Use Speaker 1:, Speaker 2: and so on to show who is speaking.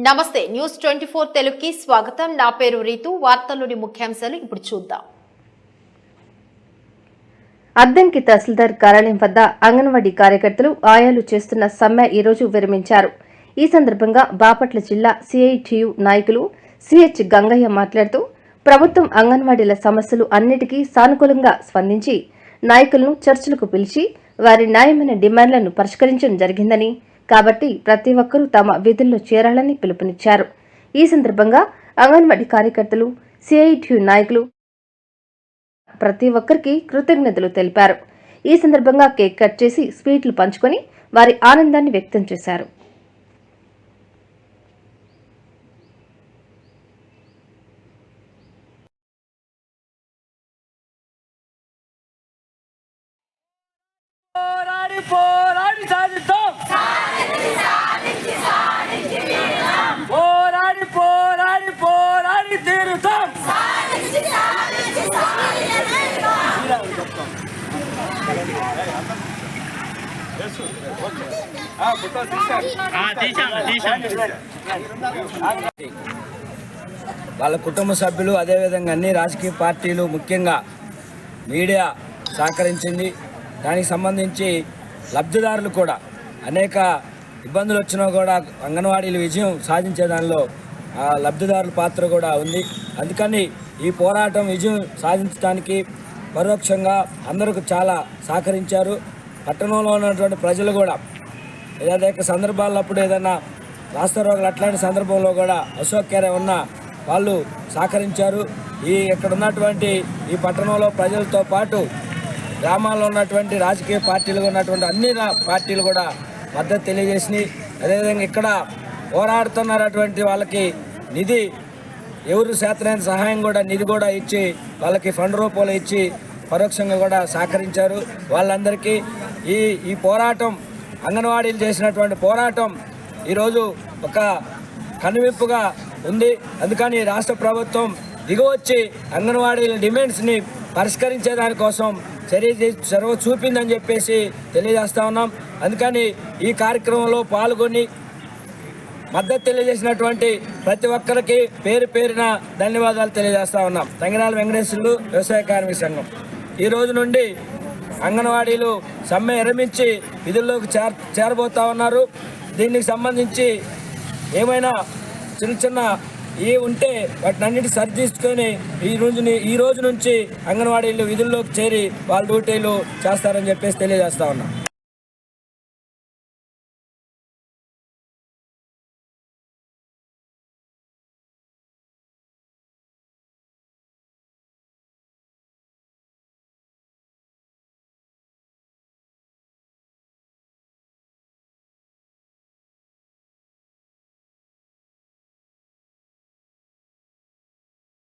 Speaker 1: నమస్తే న్యూస్ 24 తెలుగుకి స్వాగతం। నా పేరు రీతు। వార్తల్లోని ముఖ్యాంశాలు ఇప్పుడు చూద్దాం।
Speaker 2: అద్దంకి తహసీల్దార్ కార్యాలయం వద్ద అంగన్వాడీ కార్యకర్తలు ఆయాలు చేస్తున్న సమ్మె ఈ రోజు విరమించారు। ఈ సందర్భంగా బాపట్ల జిల్లా సిఐటియు నాయకులు సిహెచ్ గంగయ్య మాట్లాడుతూ ప్రభుత్వం అంగన్వాడీల సమస్యలు అన్నిటికీ సానుకూలంగా స్పందించి నాయకులను చర్చలకు పిలిచి వారి న్యాయమైన డిమాండ్లను పరిష్కరించడం జరిగిందని, కాబట్టి ప్రతి ఒక్కరూ తమ విధుల్లో చేరాలని పిలుపునిచ్చారు। ఈ సందర్భంగా అంగన్వాడీ కార్యకర్తలు సిఐటియు నాయకులు ప్రతి ఒక్కరికి కృతజ్ఞతలు తెలిపారు। ఈ సందర్భంగా కేక్ కట్ చేసి స్వీట్లు పంచుకొని వారి ఆనందాన్ని వ్యక్తం చేశారు।
Speaker 3: పోరాడి సాధిద్దాం, పోరాడి పోరాడి పోరాడి తీరుతాం। వాళ్ళ కుటుంబ సభ్యులు, అదేవిధంగా అన్ని రాజకీయ పార్టీలు, ముఖ్యంగా మీడియా సహకరించింది। దానికి సంబంధించి లబ్ధిదారులు కూడా అనేక ఇబ్బందులు వచ్చినా కూడా అంగన్వాడీలు విజయం సాధించే దానిలో లబ్ధిదారుల పాత్ర కూడా ఉంది। అందుకని ఈ పోరాటం విజయం సాధించడానికి పరోక్షంగా అందరూ చాలా సహకరించారు। పట్టణంలో ఉన్నటువంటి ప్రజలు కూడా ఏదైనా సందర్భాల్లో అప్పుడు ఏదైనా రాస్తారోగులు అట్లాంటి సందర్భంలో కూడా అసౌకర్యం ఉన్న వాళ్ళు సహకరించారు। ఇక్కడ ఉన్నటువంటి ఈ పట్టణంలో ప్రజలతో పాటు గ్రామాల్లో ఉన్నటువంటి రాజకీయ పార్టీలు ఉన్నటువంటి అన్ని పార్టీలు కూడా మద్దతు తెలియజేసినాయి। అదేవిధంగా ఇక్కడ పోరాడుతున్నటువంటి వాళ్ళకి నిధి ఎవరు శాతమైన సహాయం కూడా నిధి కూడా ఇచ్చి వాళ్ళకి ఫండ్ రూపంలో ఇచ్చి పరోక్షంగా కూడా సహకరించారు। వాళ్ళందరికీ ఈ పోరాటం, అంగన్వాడీలు చేసినటువంటి పోరాటం ఈరోజు ఒక కనువిప్పుగా ఉంది। అందుకని రాష్ట్ర ప్రభుత్వం దిగవచ్చి అంగన్వాడీల డిమాండ్స్ని పరిష్కరించే దానికోసం చొరవ చూపిందని చెప్పేసి తెలియజేస్తా ఉన్నాం। అందుకని ఈ కార్యక్రమంలో పాల్గొని మద్దతు తెలియజేసినటువంటి ప్రతి ఒక్కరికి పేరు పేరున ధన్యవాదాలు తెలియజేస్తా ఉన్నాం। తంగిరాల వెంకటేశ్వర్లు, వ్యవసాయ కార్మిక సంఘం। ఈ రోజు నుండి అంగన్వాడీలు సమ్మె విరమించి విధుల్లోకి చేరబోతా ఉన్నారు। దీనికి సంబంధించి ఏమైనా చిన్న ఉంటే వాటిని అన్నిటి సరిదీసుకొని ఈ రోజు నుంచి అంగన్వాడీలు విధుల్లోకి చేరి వాళ్ళ డ్యూటీలు చేస్తారని చెప్పేసి తెలియజేస్తా ఉన్నాం।